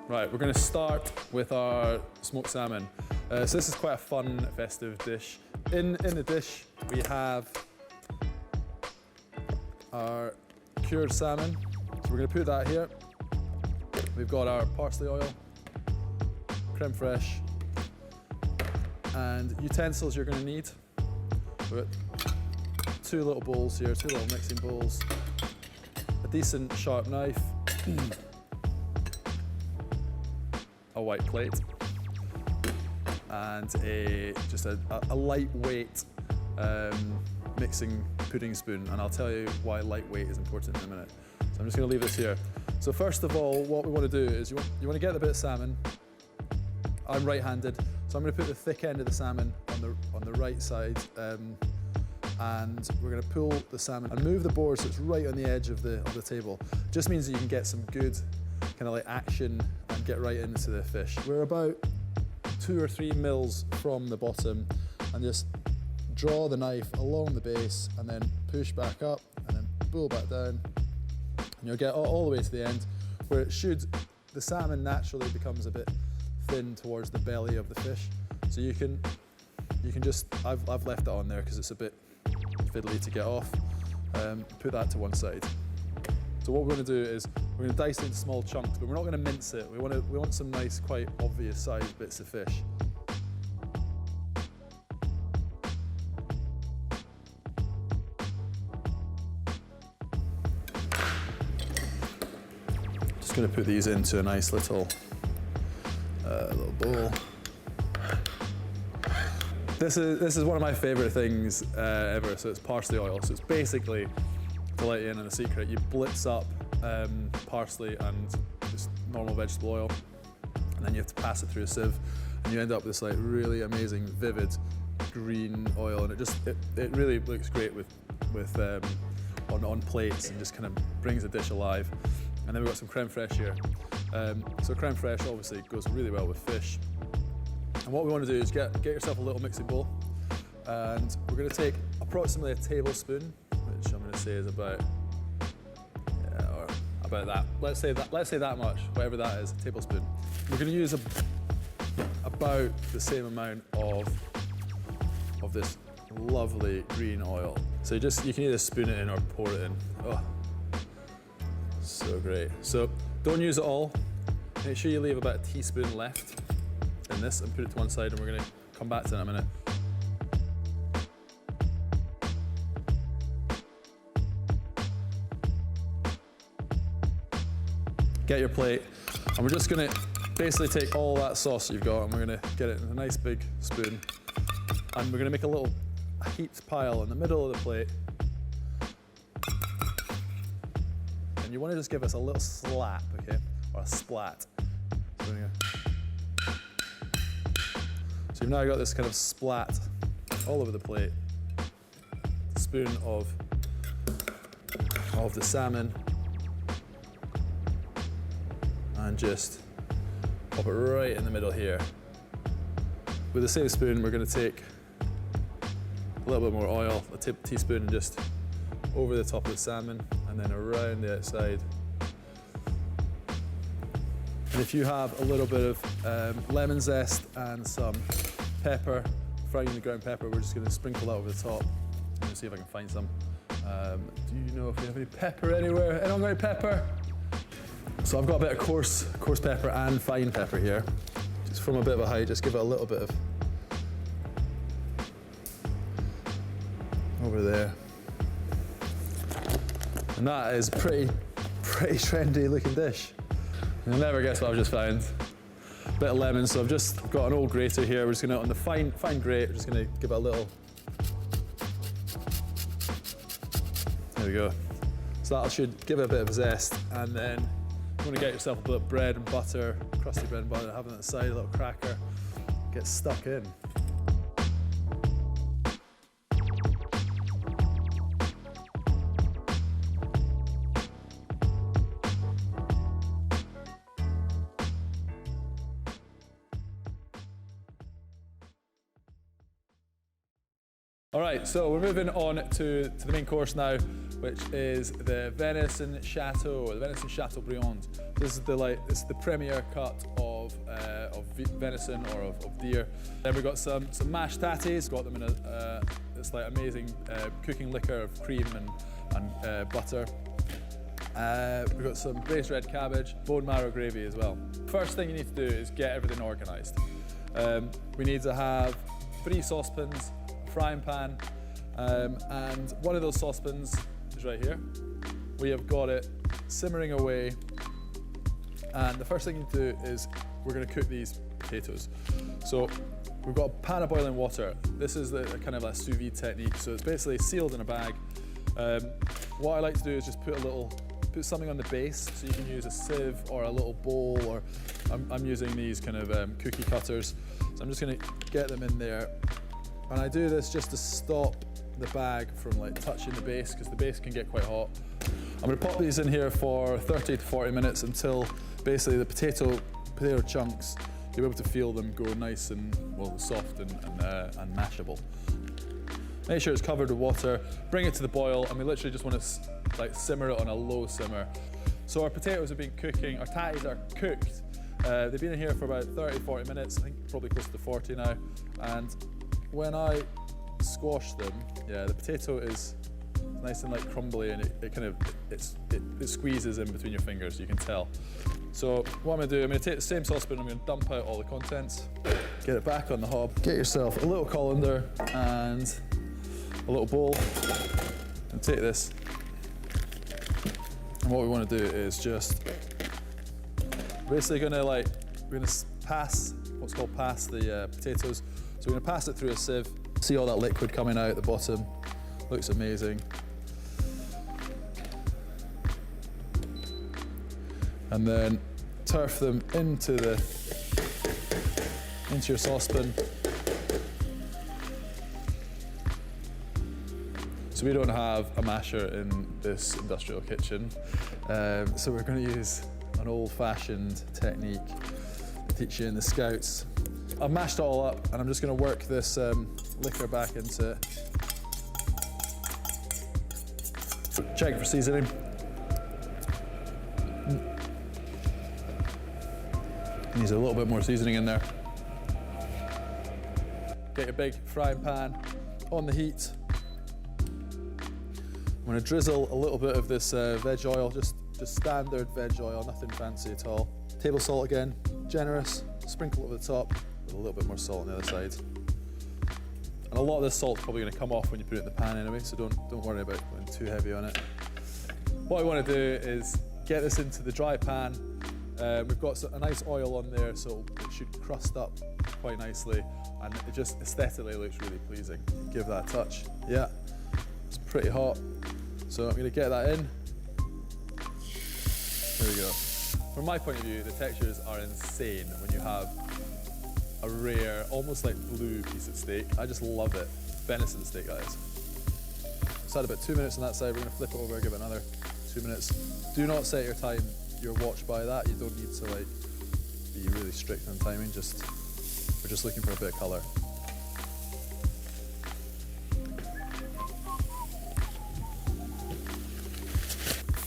Right, we're going to start with our smoked salmon. So this is quite a fun, festive dish. In the dish, we have our cured salmon. So we're going to put that here. We've got our parsley oil, crème fraiche, and utensils you're going to need. We've got 2 little bowls here, 2 little mixing bowls, a decent sharp knife, a white plate, and just a lightweight mixing pudding spoon. And I'll tell you why lightweight is important in a minute. So I'm just going to leave this here. So first of all, what we want to do is you want to get the bit of salmon. I'm right-handed, so I'm going to put the thick end of the salmon on the right side, and we're going to pull the salmon and move the board so it's right on the edge of the table. Just means that you can get some good kind of like action and get right into the fish. We're about 2 or 3 mils from the bottom, and just draw the knife along the base and then push back up and then pull back down, and you'll get all the way to the end where the salmon naturally becomes a bit thin towards the belly of the fish. So you can just, I've left it on there because it's a bit fiddly to get off. Put that to one side. So what we're going to do is we're going to dice it into small chunks, but we're not going to mince it. We want some nice, quite obvious sized bits of fish. Just going to put these into a nice little bowl. This is one of my favourite things ever. So it's parsley oil. So it's basically, to let you in on a secret, you blitz up parsley and just normal vegetable oil, and then you have to pass it through a sieve, and you end up with this like really amazing, vivid green oil, and it really looks great on plates and just kind of brings the dish alive. And then we've got some crème fraiche here. So crème fraiche obviously goes really well with fish. And what we want to do is get yourself a little mixing bowl, and we're going to take approximately a tablespoon, which I'm going to say is about that. Let's say that much, whatever that is, a tablespoon. We're going to use about the same amount of this lovely green oil. So you can either spoon it in or pour it in. Oh, so great. So don't use it all. Make sure you leave about a teaspoon left in this and put it to one side, and we're going to come back to it in a minute. Get your plate, and we're just going to basically take all that sauce you've got, and we're going to get it in a nice big spoon, and we're going to make a heaped pile in the middle of the plate. And you want to just give us a little slap, okay, or a splat. So you've now got this kind of splat all over the plate. A spoon of the salmon, and just pop it right in the middle here. With the same spoon, we're going to take a little bit more oil, a teaspoon, and just over the top of the salmon, and then around the outside. And if you have a little bit of lemon zest and some pepper, frying the ground pepper, we're just going to sprinkle that over the top. Let me see if I can find some. Do you know if we have any pepper anywhere? Anyone got any pepper? So I've got a bit of coarse pepper and fine pepper here. Just from a bit of a height, just give it a little bit of over there. And that is a pretty trendy looking dish. You'll never guess what I've just found. A bit of lemon, so I've just got an old grater here. We're just gonna, on the fine grate, we're just gonna give it a little. There we go. So that should give it a bit of zest, and then you wanna get yourself a bit of bread and butter, crusty bread and butter, have it on the side, a little cracker, get stuck in. All right, so we're moving on to the main course now, which is the Venison Chateau, the Venison Chateaubriand. This is the premier cut of venison or of deer. Then we've got some mashed tatties. Got them in this like amazing cooking liquor of cream and butter. We've got some braised red cabbage, bone marrow gravy as well. First thing you need to do is get everything organised. We need to have 3 saucepans, a frying pan, and one of those saucepans is right here. We have got it simmering away, and the first thing you do is we're going to cook these potatoes. So we've got a pan of boiling water. This is the kind of a sous vide technique, so it's basically sealed in a bag. What I like to do is just put something on the base, so you can use a sieve or a little bowl, or I'm using these kind of cookie cutters. So I'm just going to get them in there, and I do this just to stop the bag from like touching the base, because the base can get quite hot. I'm going to pop these in here for 30 to 40 minutes until basically the potato chunks, you'll be able to feel them go nice and soft and mashable. Make sure it's covered with water, bring it to the boil, and we literally just want to like simmer it on a low simmer. So our potatoes have been cooking, our tatties are cooked. They've been in here for about 30-40 minutes, I think probably close to 40 now. And when I squash them, the potato is nice and like crumbly, and it squeezes in between your fingers, you can tell. So what I'm going to do, I'm going to take the same saucepan, I'm going to dump out all the contents, get it back on the hob, get yourself a little colander and a little bowl, and take this. And what we want to do is just basically we're going to pass the potatoes. So we're going to pass it through a sieve. See all that liquid coming out at the bottom. Looks amazing. And then turf them into your saucepan. So we don't have a masher in this industrial kitchen, so we're going to use an old-fashioned technique to teach you in the Scouts. I've mashed it all up, and I'm just going to work this liquor back into it. Check for seasoning. Needs a little bit more seasoning in there. Get your big frying pan on the heat. I'm going to drizzle a little bit of this veg oil, just standard veg oil, nothing fancy at all. Table salt again, generous, sprinkle over the top, with a little bit more salt on the other side. And a lot of this salt's probably going to come off when you put it in the pan anyway, so don't worry about going too heavy on it. What I want to do is get this into the dry pan. We've got a nice oil on there, so it should crust up quite nicely, and it just aesthetically looks really pleasing. Give that a touch. Yeah, it's pretty hot. So I'm going to get that in. There we go. From my point of view, the textures are insane when you have a rare, almost like blue piece of steak. I just love it. Venison steak, that is. So had about 2 minutes on that side. We're going to flip it over, give it another 2 minutes. Do not set your watch by that. You don't need to like be really strict on timing. We're just looking for a bit of colour.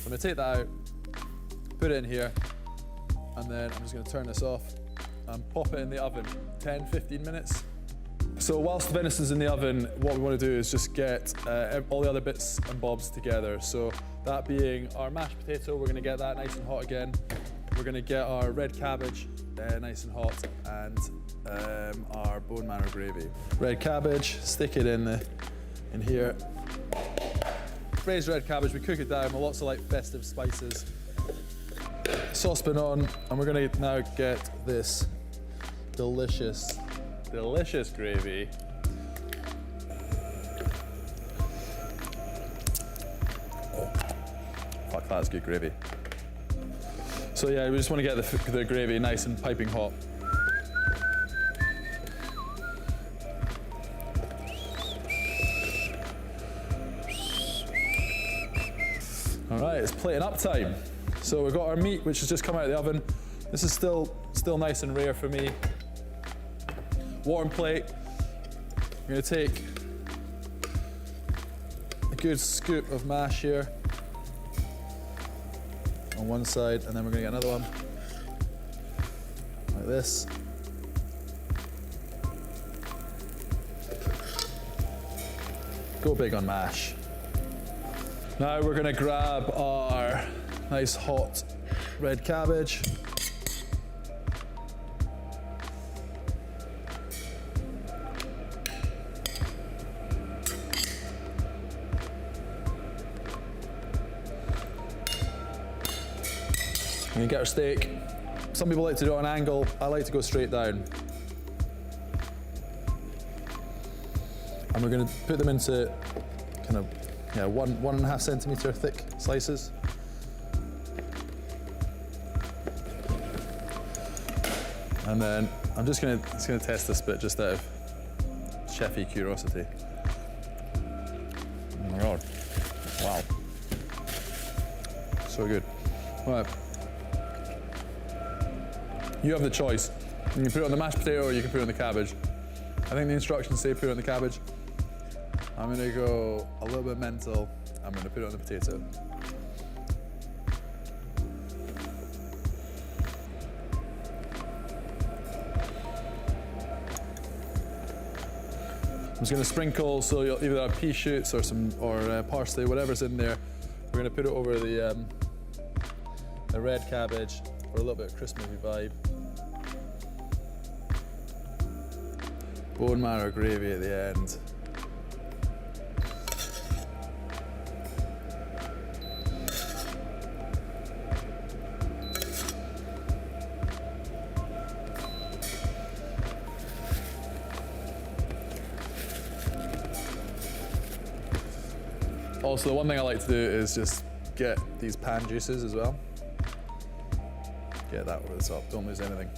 I'm going to take that out, put it in here, and then I'm just going to turn this off and pop it in the oven, 10-15 minutes. So whilst the venison's in the oven, what we want to do is just get all the other bits and bobs together. So that being our mashed potato, we're going to get that nice and hot again. We're going to get our red cabbage nice and hot, and our bone marrow gravy. Red cabbage, stick it in here. Braised red cabbage, we cook it down with lots of like festive spices. Saucepan on, and we're going to now get this delicious gravy. Fuck, that's good gravy. So yeah, we just want to get the gravy nice and piping hot. All right, it's plating up time. So we've got our meat, which has just come out of the oven. This is still nice and rare for me. Warm plate. I'm going to take good scoop of mash here on one side, and then we're gonna get another one like this. Go big on mash. Now we're gonna grab our nice hot red cabbage. And you get our steak. Some people like to do it on an angle. I like to go straight down. And we're gonna put them into kind of, yeah, 1.5 centimeter thick slices. And then I'm just gonna test this bit just out of chefy curiosity. Oh my God, wow. So good. Right. You have the choice. You can put it on the mashed potato or you can put it on the cabbage. I think the instructions say put it on the cabbage. I'm gonna go a little bit mental. I'm gonna put it on the potato. I'm just gonna sprinkle, so you'll either have pea shoots or parsley, whatever's in there. We're gonna put it over the red cabbage for a little bit of Christmassy vibe. Bone marrow gravy at the end. Also, the one thing I like to do is just get these pan juices as well. Get that over the top, don't lose anything.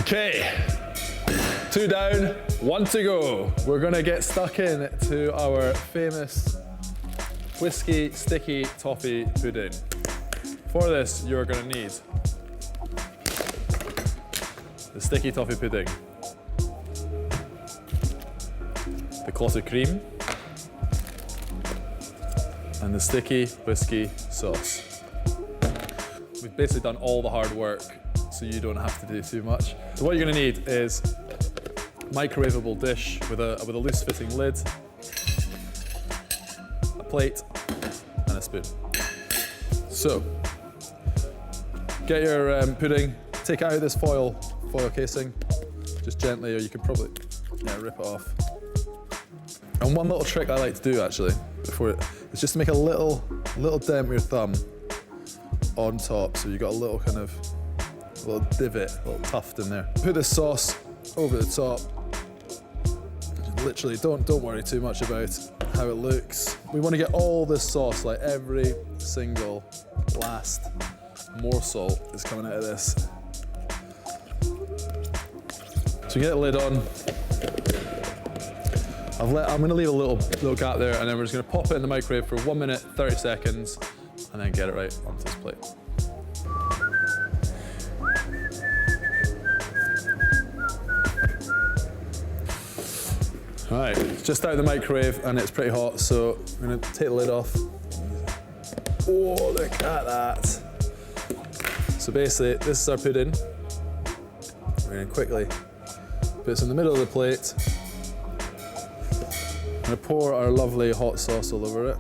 Okay, 2 down, 1 to go. We're gonna get stuck in to our famous whiskey sticky toffee pudding. For this, you're gonna need the sticky toffee pudding, the clotted cream, and the sticky whiskey sauce. We've basically done all the hard work, so you don't have to do too much. So what you're gonna need is a microwavable dish with a loose fitting lid, a plate, and a spoon. So, get your pudding, take out this foil casing, just gently, or you could probably rip it off. And one little trick I like to do actually, is just to make a little dent with your thumb on top, so you got a little kind of little divot, a little tuft in there. Put this sauce over the top. Literally, don't worry too much about how it looks. We want to get all this sauce, like every single last morsel is coming out of this. So you get the lid on. I'm going to leave a little gap there, and then we're just going to pop it in the microwave for 1 minute, 30 seconds, and then get it right onto this plate. All right, it's just out of the microwave and it's pretty hot, so I'm gonna take the lid off. Oh, look at that. So basically, this is our pudding. We're gonna quickly put this in the middle of the plate. I'm gonna pour our lovely hot sauce all over it.